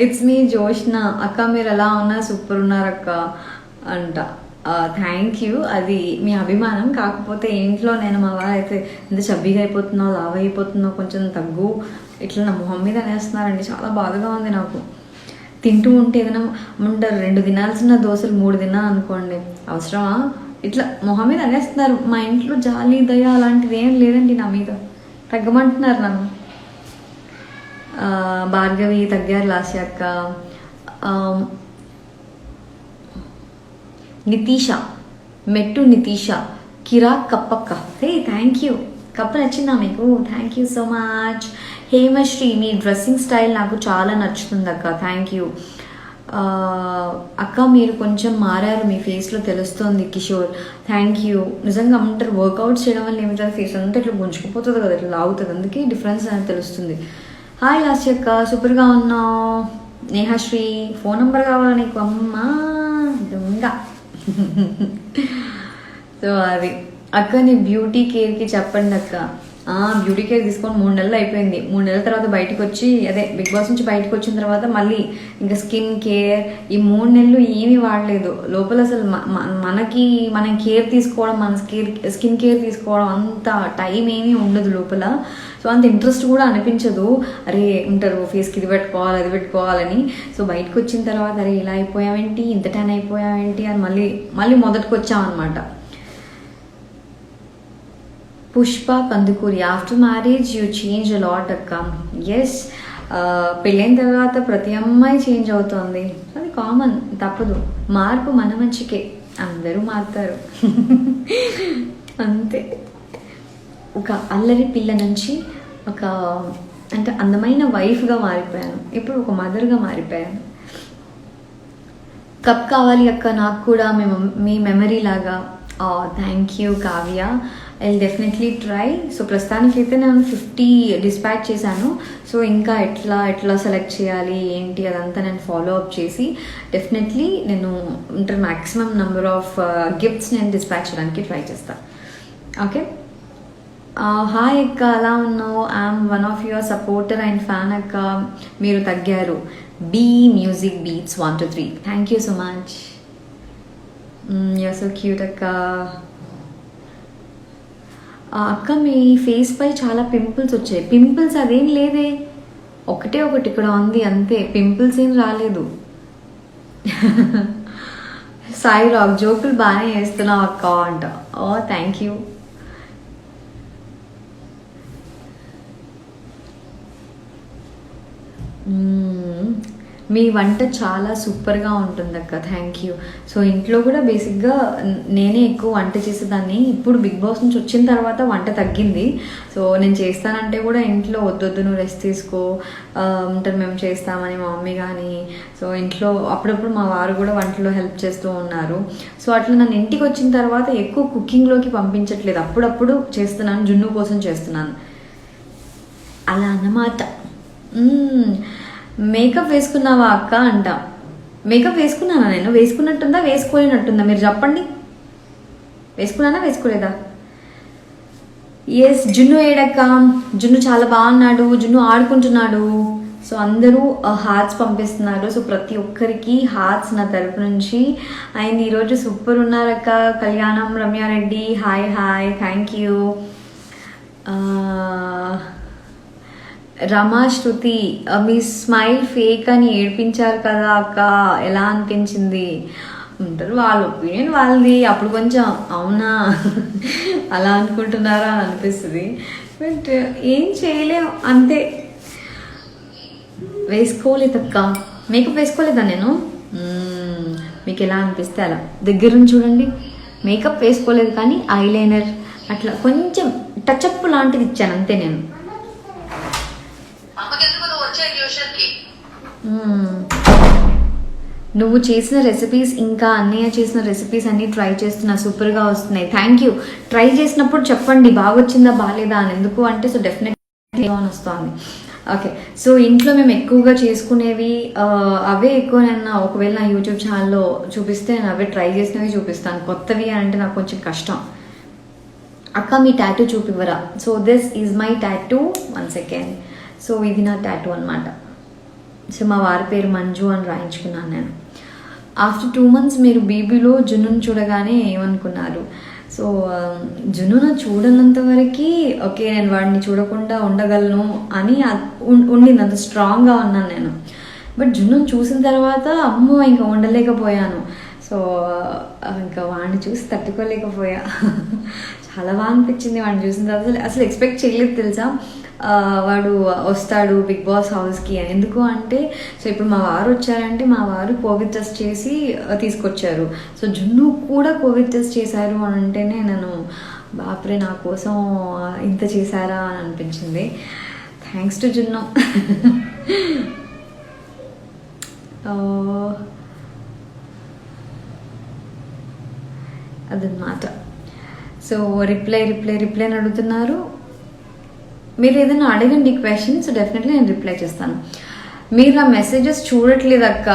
ఇట్స్ మీ జోష్న, అక్క మీరు ఎలా ఉన్నా సూపర్ ఉన్నారక్క అంట. థ్యాంక్ యూ, అది మీ అభిమానం. కాకపోతే ఇంట్లో నేను మా వారు అయితే ఎంత చబ్బీగా అయిపోతున్నావు, లావ్ అయిపోతున్నావు, కొంచెం తగ్గు, ఇట్లా నా మొహం మీద అనేస్తున్నారండి. చాలా బాధగా ఉంది నాకు. తింటూ ఉంటే ఏదైనా ఉంటారు, 2 తినాల్సిన దోశలు 3 తిన్నాను అనుకోండి, అవసరమా? ఇట్లా మొహం మీద అనేస్తున్నారు. మా ఇంట్లో జాలి దయ అలాంటిది ఏం లేదండి నా మీద, తగ్గమంటున్నారు నన్ను. భార్గవి తగ్గారు లాస్ట్ అక్క. నితీష, మెట్టు నితీష, కిరాక్ కప్పక్క, హే థ్యాంక్ యూ. కప్ప నచ్చిందా మీకు? Thank you so much. Hemasri, me dressing style నాకు చాలా నచ్చుతుంది అక్క, థ్యాంక్ యూ. అక్క మీరు కొంచెం మారారు, మీ ఫేస్లో తెలుస్తుంది. Kishore, thank you. నిజంగా అంటారు వర్కౌట్స్ చేయడం వల్ల ఏమిటంటే ఫేస్ అంతా ఇట్లా గుంజుకుపోతుంది కదా, ఇట్లా లాగుతుంది, అందుకే డిఫరెన్స్ అనేది తెలుస్తుంది. హాయ్ లాస్ట్ అక్క, సూపర్గా ఉన్నావు. నేహాశ్రీ, ఫోన్ నెంబర్ కావాలా నీకు? అమ్మా దొంగ. సో అది అక్క నీ బ్యూటీ కేర్కి చెప్పండి అక్క. బ్యూటీ కేర్ తీసుకొని 3 నెలలు అయిపోయింది. 3 నెలల తర్వాత బయటకు వచ్చి అదే బిగ్ బాస్ నుంచి బయటకు వచ్చిన తర్వాత మళ్ళీ ఇంకా స్కిన్ కేర్ ఈ 3 నెలలు ఏమీ వాడలేదు. లోపల అసలు మనం కేర్ తీసుకోవడం, మన స్కిన్ కేర్ తీసుకోవడం అంత టైం ఏమీ ఉండదు లోపల. సో అంత ఇంట్రెస్ట్ కూడా అనిపించదు. అరే ఉంటారు ఫేస్కి ఇది పెట్టుకోవాలి అది పెట్టుకోవాలని. సో బయటకు వచ్చిన తర్వాత అరే ఇలా అయిపోయావేంటి, ఇంత టైం అయిపోయావేంటి అని మళ్ళీ మొదటికి వచ్చామన్నమాట. Pushpa Kandukuri, after marriage you change a lot అక్క. ఎస్, పెళ్ళైన తర్వాత ప్రతి అమ్మాయి చేంజ్ అవుతుంది, అది కామన్, తప్పదు. మార్పు మన మంచికే, అందరూ మారుతారు అంతే. ఒక అల్లరి పిల్ల నుంచి ఒక అంటే అందమైన వైఫ్గా మారిపోయాను, ఇప్పుడు ఒక మదర్గా మారిపోయాను. కప్ కావాలి అక్క నాకు కూడా మీ మెమరీ లాగా. Thank you Kavya, I will definitely try. So ప్రస్తుతానికైతే నేను 50 డిస్పాచ్ చేశాను. సో ఇంకా ఎట్లా సెలెక్ట్ చేయాలి ఏంటి అదంతా నేను ఫాలో అప్ చేసి డెఫినెట్లీ నేను మ్యాక్సిమం నెంబర్ ఆఫ్ గిఫ్ట్స్ నేను డిస్పాచ్ చేయడానికి ట్రై చేస్తాను. ఓకే. హాయ్ అక్క, ఎలా ఉన్నావు? I'm one of your supporter and fan అక్క, మీరు తగ్గారు. B music beats 1 to 3. Thank you so much. You're so cute అక్క. అక్క మీ ఫేస్ పై చాలా పింపుల్స్ వచ్చాయి. పింపుల్స్ అదేం లేదే, ఒకటి ఇక్కడ ఉంది అంతే, పింపుల్స్ ఏం రాలేదు. సాయి రాక్, జోకులు బాగానే వేస్తున్నావు అక్క అంట. Thank you. మీ వంట చాలా సూపర్గా ఉంటుంది అక్క, థ్యాంక్ యూ. సో ఇంట్లో కూడా బేసిక్గా నేనే ఎక్కువ వంట చేసేదాన్ని. ఇప్పుడు బిగ్ బాస్ నుంచి వచ్చిన తర్వాత వంట తగ్గింది. సో నేను చేస్తానంటే కూడా ఇంట్లో వద్దొద్దు నువ్వు రెస్ట్ తీసుకో ఉంటారు, మేము చేస్తామని మా మమ్మీ కానీ. సో ఇంట్లో అప్పుడప్పుడు మా వారు కూడా వంటలో హెల్ప్ చేస్తూ ఉన్నారు. సో అట్లా నన్ను ఇంటికి వచ్చిన తర్వాత ఎక్కువ కుకింగ్లోకి పంపించట్లేదు, అప్పుడప్పుడు చేస్తున్నాను, జున్ను కోసం చేస్తున్నాను అలా అన్నమాట. మేకప్ వేసుకున్నావా అక్క అంట. మేకప్ వేసుకున్నానా నేను? వేసుకున్నట్టుందా వేసుకోలేనట్టుందా మీరు చెప్పండి. వేసుకున్నానా వేసుకోలేదా? ఎస్, జున్ను ఏడక్క. జున్ను చాలా బాగున్నాడు, జున్ను ఆడుకుంటున్నాడు. సో అందరూ హార్ట్స్ పంపిస్తున్నారు. సో ప్రతి ఒక్కరికి హార్ట్స్ నా తరపు నుంచి. అండ్ ఈరోజు సూపర్ ఉన్నారక్క. Kalyanam Ramya Reddy, hi, thank you. Rama Shruti, మీ స్మైల్ ఫేక్ అని ఏడిపించారు కదా అక్క, ఎలా అనిపించింది? ఉంటారు, వాళ్ళ ఒపీనియన్ వాళ్ళది. అప్పుడు కొంచెం అవునా అలా అనుకుంటున్నారా అని అనిపిస్తుంది, బట్ ఏం చేయలేం అంతే. వేసుకోలేదక్క, మేకప్ వేసుకోలేదా నేను? మీకు ఎలా అనిపిస్తే అలా. దగ్గర నుంచి చూడండి, మేకప్ వేసుకోలేదు కానీ ఐలైనర్ అట్లా కొంచెం టచ్అప్ లాంటిది ఇచ్చాను అంతే నేను. నువ్వు చేసిన రెసిపీస్ ఇంకా అన్నయ్య చేసిన రెసిపీస్ అన్నీ ట్రై చేస్తున్నా, సూపర్గా వస్తున్నాయి. Thank you. ట్రై చేసినప్పుడు చెప్పండి బాగా వచ్చిందా బాగాలేదా అని. ఎందుకు అంటే సో డెఫినెట్లీ వస్తుంది. ఓకే. సో ఇంట్లో మేము ఎక్కువగా చేసుకునేవి అవే ఎక్కువ. నేను ఒకవేళ నా యూట్యూబ్ ఛానల్లో చూపిస్తే నేను అవే ట్రై చేసినవి చూపిస్తాను. కొత్తవి అంటే నాకు కొంచెం కష్టం. అక్క మీ టాటూ చూపివ్వరా? So this is my tattoo. 1 second. So ఇది నా టాటూ అనమాట. సో మా వారి పేరు మంజు అని రాయించుకున్నాను నేను. ఆఫ్టర్ 2 months మీరు బీబీలో జున్నును చూడగానే ఏమనుకున్నారు? సో జున్నును చూడనంత వరకు ఓకే నేను వాడిని చూడకుండా ఉండగలను అని ఉండింది, అంత స్ట్రాంగ్గా ఉన్నాను నేను. బట్ జున్నును చూసిన తర్వాత అమ్మో ఇంకా ఉండలేకపోయాను. సో ఇంకా వాడిని చూసి తట్టుకోలేకపోయా. చాలా బాగా అనిపించింది వాడిని చూసిన తర్వాత. అసలు ఎక్స్పెక్ట్ చేయలేదు తెలుసా వాడు వస్తాడు బిగ్ బాస్ హౌస్కి. ఎందుకు అంటే సో ఇప్పుడు మా వారు వచ్చారంటే మా వారు కోవిడ్ టెస్ట్ చేసి తీసుకొచ్చారు. సో జున్ను కూడా కోవిడ్ టెస్ట్ చేశారు అని అంటేనే నేను బాప్రే నా కోసం ఇంత చేశారా అని అనిపించింది. థ్యాంక్స్ టు జున్ను. అదనమాట. సో రిప్లై అని అడుగుతున్నారు. మీరు ఏదైనా అడగండి క్వశ్చన్స్, డెఫినెట్లీ నేను రిప్లై చేస్తాను. మీరు నా మెసేజెస్ చూడట్లేదు అక్క,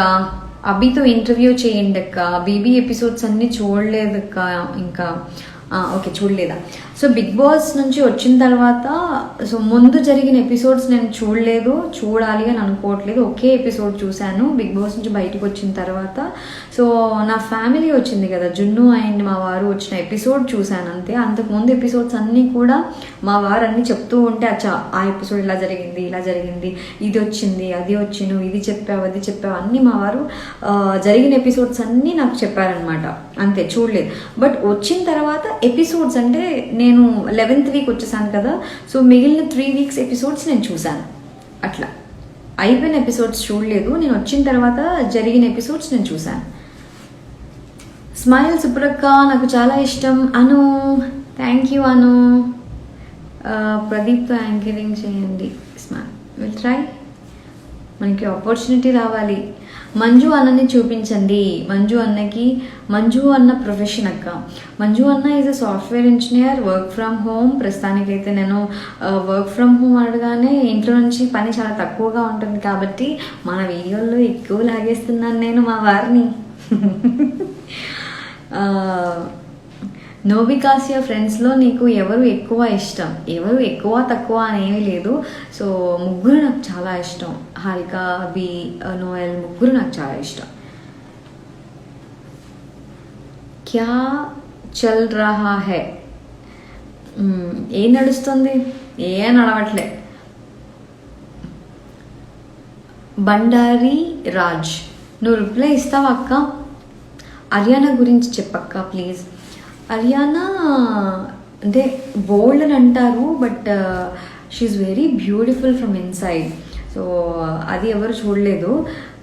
అభితో ఇంటర్వ్యూ చేయండి అక్క, బీబీ ఎపిసోడ్స్ అన్నీ చూడలేదు అక్క. ఇంకా ఓకే, చూడలేదా? సో బిగ్ బాస్ నుంచి వచ్చిన తర్వాత సో ముందు జరిగిన ఎపిసోడ్స్ నేను చూడలేదు, చూడాలి అని అనుకోవట్లేదు. ఒకే ఎపిసోడ్ చూశాను బిగ్ బాస్ నుంచి బయటకు వచ్చిన తర్వాత. సో నా ఫ్యామిలీ వచ్చింది కదా, జున్ను అండ్ మా వారు వచ్చిన ఎపిసోడ్ చూశాను అంతే. అంతకుముందు ఎపిసోడ్స్ అన్నీ కూడా మా వారు అన్నీ చెప్తూ ఉంటే అచ్చా ఆ ఎపిసోడ్ ఇలా జరిగింది, ఇలా జరిగింది, ఇది వచ్చింది, అది వచ్చి నువ్వు ఇది చెప్పావు, అది చెప్పావు, అన్నీ మా వారు జరిగిన ఎపిసోడ్స్ అన్నీ నాకు చెప్పారనమాట. అంతే, చూడలేదు. బట్ వచ్చిన తర్వాత ఎపిసోడ్స్ అంటే నేను 11th వీక్ వచ్చేసాను కదా, సో మిగిలిన 3 వీక్స్ ఎపిసోడ్స్ నేను చూశాను. అట్లా అయిపోయిన ఎపిసోడ్స్ చూడలేదు, నేను వచ్చిన తర్వాత జరిగిన ఎపిసోడ్స్ నేను చూశాను. స్మైల్ సుప్రక్క నాకు చాలా ఇష్టం అను, థ్యాంక్ యూ అను. ప్రదీప్తో యాంకరింగ్ చేయండి స్మైల్, విల్ ట్రై. మనకి ఆపర్చునిటీ రావాలి. మంజు అన్నని చూపించండి. మంజు అన్న ప్రొఫెషన్ అక్క. మంజు అన్న is a software engineer, work from home. ప్రస్తుతానికైతే నేను వర్క్ ఫ్రమ్ హోమ్ అనగానే ఇంట్లో నుంచి పని చాలా తక్కువగా ఉంటుంది కాబట్టి మన వీడియోల్లో ఎక్కువ లాగేస్తున్నాను నేను మా వారిని. నోబికాసియా ఫ్రెండ్స్లో నీకు ఎవరు ఎక్కువ ఇష్టం? ఎవరు ఎక్కువ తక్కువ అనేవి లేదు. సో ముగ్గురు నాకు చాలా ఇష్టం. హారిక, అభి, నోయల్ ముగ్గురు నాకు చాలా ఇష్టం. క్యా చల్ రహా హై? ఏం నడుస్తుంది? ఏం నడవట్లే. బండారి రాజ్, నువ్వు రిప్లై ఇస్తావా అక్క? అరియానా గురించి చెప్పక్క ప్లీజ్. అరియానా అంటే బోల్డ్ అని అంటారు, but she is very beautiful from inside. So అది ఎవరు చూడలేదు,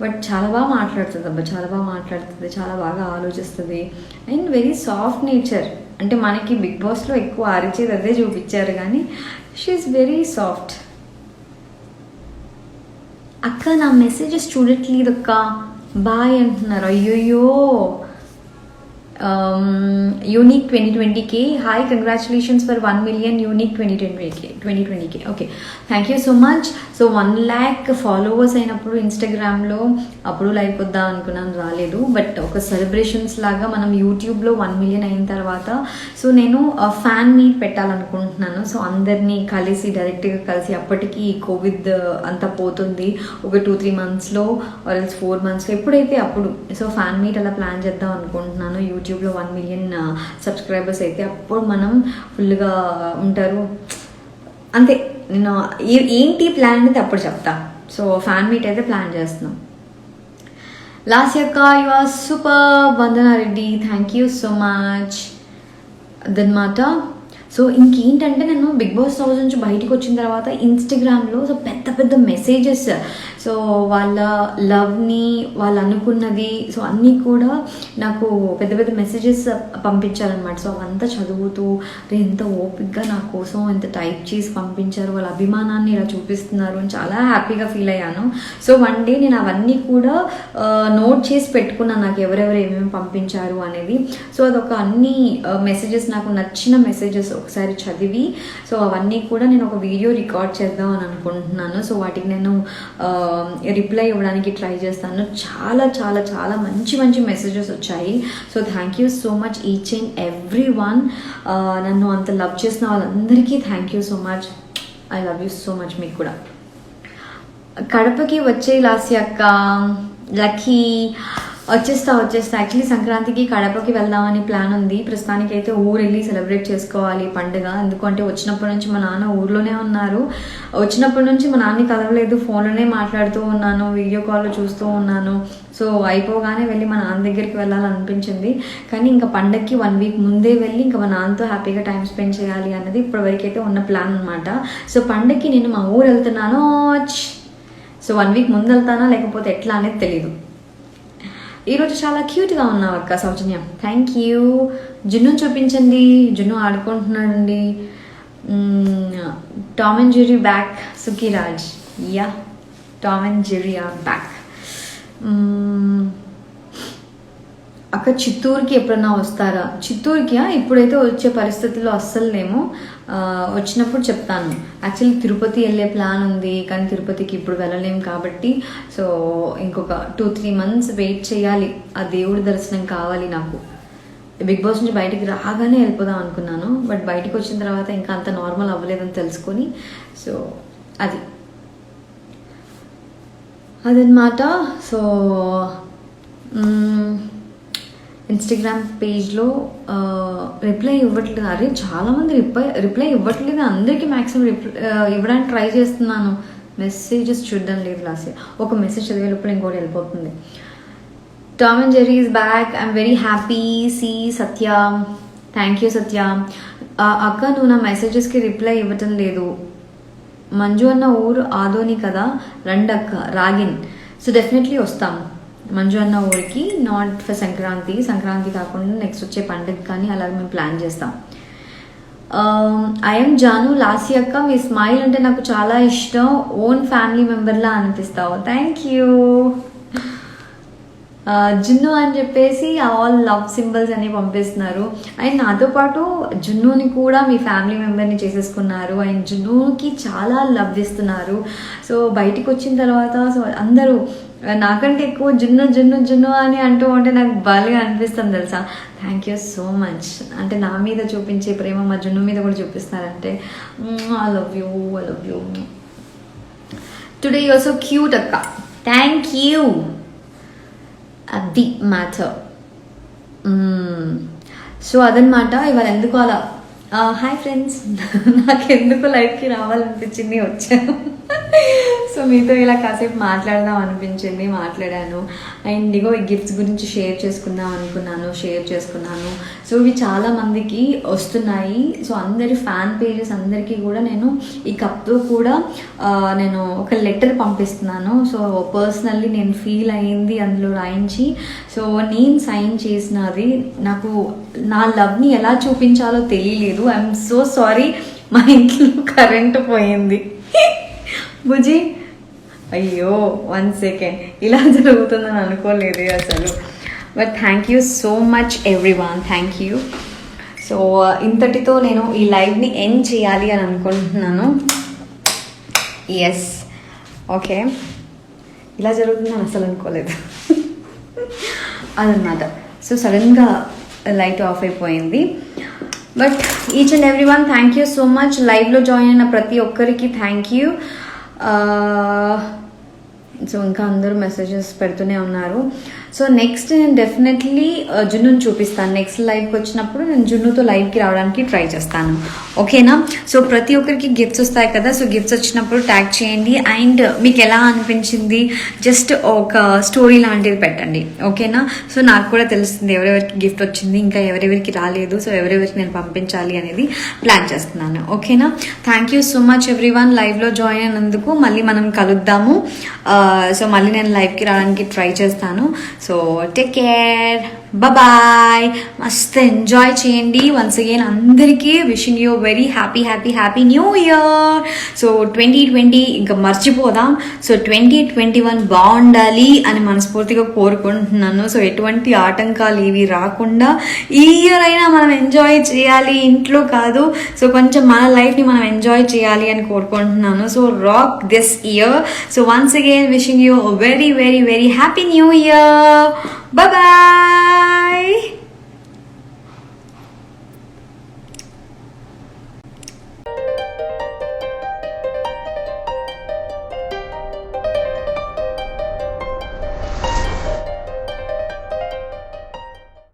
బట్ చాలా బాగా మాట్లాడుతుంది అబ్బా, చాలా బాగా మాట్లాడుతుంది, చాలా బాగా ఆలోచిస్తుంది అండ్ వెరీ సాఫ్ట్ నేచర్. అంటే మనకి బిగ్ బాస్లో ఎక్కువ అరిచేది అదే చూపించారు కానీ షీఈస్ వెరీ సాఫ్ట్. అక్క నా మెసేజెస్ చూడట్లేదు అక్క, బాయ్ అంటున్నారు. అయ్యోయ్యో. Unique 2020K. Hi, congratulations for 1 million Unique 2020K. Okay, thank you so much. So 1 lakh followers అయినప్పుడు ఇన్స్టాగ్రామ్లో అప్పుడు లైక్ వద్దాం అనుకున్నాను, రాలేదు. బట్ ఒక సెలబ్రేషన్స్ లాగా మనం యూట్యూబ్లో 1 million అయిన తర్వాత సో నేను ఫ్యాన్ మీట్ పెట్టాలనుకుంటున్నాను. సో అందరినీ కలిసి డైరెక్ట్గా కలిసి, అప్పటికి కోవిడ్ అంతా పోతుంది, ఒక 2-3 monthsలో ఆర్ ఎల్స్ 4 monthsలో ఎప్పుడైతే అప్పుడు. సో ఫ్యాన్ మీట్ అలా ప్లాన్ చేద్దాం అనుకుంటున్నాను. యూట్యూబ్లో 1 million సబ్స్క్రైబర్స్ అయితే అప్పుడు మనం ఫుల్గా ఉంటారు. అంతే, నేను ఏంటి ప్లాన్ అనేది అప్పుడు చెప్తా. సో ఫ్యాన్ మీట్ అయితే ప్లాన్ చేస్తున్నాం. లాస్ట్ యొక్క you are super Vandana Reddy, thank you so much. అదనమాట. సో ఇంకేంటంటే నేను బిగ్ బాస్ హౌస్ నుంచి బయటకు వచ్చిన తర్వాత ఇన్స్టాగ్రామ్లో సో పెద్ద పెద్ద మెసేజెస్, సో వాళ్ళ లవ్ని, వాళ్ళు అనుకున్నది, సో అన్నీ కూడా నాకు పెద్ద పెద్ద మెసేజెస్ పంపించారనమాట. సో అవంతా చదువుతూ ఎంత ఓపిక్గా నా కోసం ఎంత టైప్ చేసి పంపించారు, వాళ్ళ అభిమానాన్ని ఇలా చూపిస్తున్నారు అని చాలా హ్యాపీగా ఫీల్ అయ్యాను. సో వన్ డే నేను అవన్నీ కూడా నోట్ చేసి పెట్టుకున్నాను, నాకు ఎవరెవరు ఏమేమి పంపించారు అనేది. సో అదొక అన్ని మెసేజెస్, నాకు నచ్చిన మెసేజెస్ ఒకసారి చదివి సో అవన్నీ కూడా నేను ఒక వీడియో రికార్డ్ చేద్దాం అని అనుకుంటున్నాను. సో వాటికి నేను రిప్లై ఇవ్వడానికి ట్రై చేస్తాను. చాలా చాలా చాలా మంచి మంచి మెసేజెస్ వచ్చాయి. So thank you so much each and every one. నన్ను అంత లవ్ చేసిన వాళ్ళందరికీ thank you so much. I love you so much. మీకు కూడా కడపకి వచ్చే లాస్య అక్క, లక్కీ వచ్చేస్తా. యాక్చువల్లీ సంక్రాంతికి కడపకి వెళ్దామని ప్లాన్ ఉంది. ప్రస్తుతానికైతే ఊరు వెళ్ళి సెలబ్రేట్ చేసుకోవాలి పండుగ. ఎందుకంటే వచ్చినప్పటి నుంచి మా నాన్న ఊర్లోనే ఉన్నారు. వచ్చినప్పటి నుంచి మా నాన్నని కలవలేదు, ఫోన్లోనే మాట్లాడుతూ ఉన్నాను, వీడియో కాల్లో చూస్తూ ఉన్నాను. సో అయిపోగానే వెళ్ళి మా నాన్న దగ్గరికి వెళ్ళాలనిపించింది. కానీ ఇంకా పండగకి 1 week ముందే వెళ్ళి ఇంకా మా నాన్నతో హ్యాపీగా టైం స్పెండ్ చేయాలి అన్నది ఇప్పటివరకైతే ఉన్న ప్లాన్ అనమాట. సో పండగకి నేను మా ఊరు వెళ్తున్నాను. సో 1 week ముందు వెళ్తానా లేకపోతే ఎట్లా అనేది తెలీదు. ఈరోజు చాలా క్యూట్గా ఉన్నావు అక్క సౌజన్య, థ్యాంక్ యూ. జున్ను చూపించండి, జున్ను ఆడుకుంటున్నాడండి. Tom and Jerry back, Sukhiraj. Yeah, Tom and Jerry are back. అక్క చిత్తూరుకి ఎప్పుడన్నా వస్తారా? చిత్తూరుకి ఇప్పుడైతే వచ్చే పరిస్థితుల్లో అస్సలు లేము. వచ్చినప్పుడు చెప్తాను. యాక్చువల్లీ తిరుపతి వెళ్ళే ప్లాన్ ఉంది, కానీ తిరుపతికి ఇప్పుడు వెళ్ళలేము కాబట్టి సో ఇంకొక 2-3 months వెయిట్ చేయాలి. ఆ దేవుడి దర్శనం కావాలి నాకు. బిగ్ బాస్ నుంచి బయటికి రాగానే వెళ్ళిపోదాం అనుకున్నాను. బట్ బయటికి వచ్చిన తర్వాత ఇంకా అంత నార్మల్ అవ్వలేదని తెలుసుకొని సో అదనమాట. సో ఇన్స్టాగ్రామ్ పేజ్లో రిప్లై ఇవ్వట్లేదు. అరే చాలామంది రిప్లై ఇవ్వట్లేదు. అందరికీ మ్యాక్సిమం ఇవ్వడానికి ట్రై చేస్తున్నాను. మెసేజెస్ చూడడం లేదు. లాస్ట్ ఒక మెసేజ్ చదివే లోపల ఇంకోటి వెళ్ళిపోతుంది. Tom and Jerry is back. I'm very happy. C Satya, thank you Satya. అక్క నువ్వు నా మెసేజెస్కి రిప్లై ఇవ్వటం లేదు. మంజు అన్న ఊరు ఆదోని కదా, రండక్క రాగిన్. సో డెఫినెట్లీ వస్తాం మంజు అన్న ఊరికి. నాట్ ఫర్ సంక్రాంతి కాకుండా నెక్స్ట్ వచ్చే పండుగ కానీ అలాగే మేము ప్లాన్ చేస్తాం. ఐఎమ్ జాను లాసి అక్క, మీ స్మైల్ అంటే నాకు చాలా ఇష్టం. ఓన్ ఫ్యామిలీ మెంబర్లా అనిపిస్తావు. Thank you. జున్ను అని చెప్పేసి ఆల్ లవ్ సింబల్స్ అని పంపిస్తున్నారు. అండ్ నాతో పాటు జున్నుని కూడా మీ ఫ్యామిలీ మెంబర్ని చేసేసుకున్నారు. అండ్ జున్నుకి చాలా లవ్ ఇస్తున్నారు. సో బయటికి వచ్చిన తర్వాత సో అందరూ నాకంటే ఎక్కువ జున్ను అని అంటూ ఉంటే నాకు బాగా అనిపిస్తుంది తెలుసా. Thank you so much. అంటే నా మీద చూపించే ప్రేమ మా జున్ను మీద కూడా చూపిస్తారంటే I love you. Today you are so cute అక్క. Thank you. అది మ్యాటర్. సో అదనమాట. ఇవాళ ఎందుకు అలా హాయ్ ఫ్రెండ్స్, నాకెందుకు లైఫ్కి రావాలనిపించింది వచ్చాను. సో మీతో ఇలా కాసేపు మాట్లాడదాం అనిపించింది, మాట్లాడాను. అండ్ ఇగో ఈ గిఫ్ట్స్ గురించి షేర్ చేసుకున్నాను. సో ఇవి చాలా మందికి వస్తున్నాయి. సో అందరి ఫ్యాన్ పేజెస్ అందరికీ కూడా నేను ఈ కప్తో కూడా నేను ఒక లెటర్ పంపిస్తున్నాను. సో పర్సనల్లీ నేను ఫీల్ అయ్యింది అందులో రాయించి, సో నేను సైన్ చేసినది. నాకు నా లవ్ని ఎలా చూపించాలో తెలియలేదు. I'm so sorry. మా ఇంట్లో కరెంటు పోయింది. బుజీ అయ్యో 1 సెకండ్, ఇలా జరుగుతుందని అనుకోలేదు అసలు. But thank you so much everyone, thank you. So ఇంతటితో నేను ఈ లైవ్ని ఎండ్ చేయాలి అని అనుకుంటున్నాను. ఎస్, ఓకే, ఇలా జరుగుతుందని అసలు అనుకోలేదు అదన్నమాట. సో సడన్గా లైట్ ఆఫ్ అయిపోయింది. But each and every one thank you so much. లైవ్లో జాయిన్ అయిన ప్రతి ఒక్కరికి థ్యాంక్ యూ. సో ఇంకా అందరూ మెసేజెస్ పెడుతూనే ఉన్నారు. సో నెక్స్ట్ నేను డెఫినెట్లీ జున్నుని చూపిస్తాను. నెక్స్ట్ లైవ్కి వచ్చినప్పుడు నేను జున్నుతో లైవ్కి రావడానికి ట్రై చేస్తాను, ఓకేనా? సో ప్రతి ఒక్కరికి గిఫ్ట్స్ వస్తాయి కదా. సో గిఫ్ట్స్ వచ్చినప్పుడు ట్యాగ్ చేయండి. అండ్ మీకు ఎలా అనిపించింది జస్ట్ ఒక స్టోరీ లాంటిది పెట్టండి, ఓకేనా? సో నాకు కూడా తెలుస్తుంది ఎవరెవరికి గిఫ్ట్ వచ్చింది, ఇంకా ఎవరెవరికి రాలేదు, సో ఎవరెవరికి నేను పంపించాలి అనేది ప్లాన్ చేస్తున్నాను, ఓకేనా? Thank you so much everyone లైవ్లో జాయిన్ అయినందుకు. మళ్ళీ మనం కలుద్దాము. సో మళ్ళీ నేను లైవ్కి రావడానికి ట్రై చేస్తాను. So take care, bye. మస్తు ఎంజాయ్ చేయండి. వన్స్ అగైన్ అందరికీ wishing you very happy new year. So 2020 ఇంకా మర్చిపోదాం. సో 2021 బాగుండాలి అని మనస్ఫూర్తిగా కోరుకుంటున్నాను. సో ఎటువంటి ఆటంకాలు ఇవి రాకుండా ఈ ఇయర్ అయినా మనం ఎంజాయ్ చేయాలి, ఇంట్లో కాదు. సో కొంచెం మన లైఫ్ని మనం ఎంజాయ్ చేయాలి అని కోరుకుంటున్నాను. So rock this year. So once again wishing you very happy new year. Bye.